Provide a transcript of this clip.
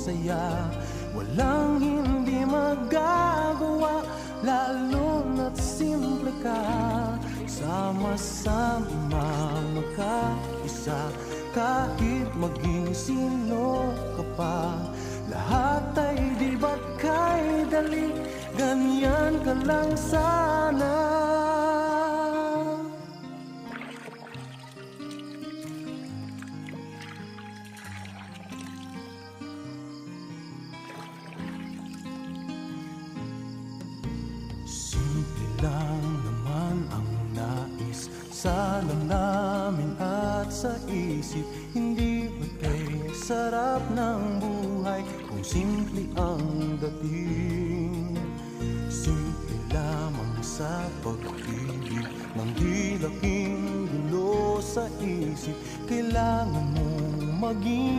saya. Walang hindi magagawa, lalo na't simple ka. Sama-sama magkaisa, kahit maging sino ka pa. Lahat ay di ba't kay dali, ganyan ka lang sana. Simple lang naman ang nais sa namin at sa isip. Hindi ba't kay sarap ng buhay kung simple ang dating. Simple lamang sa pag-ibig nang di laking gulo sa isip. Kailangan mong maging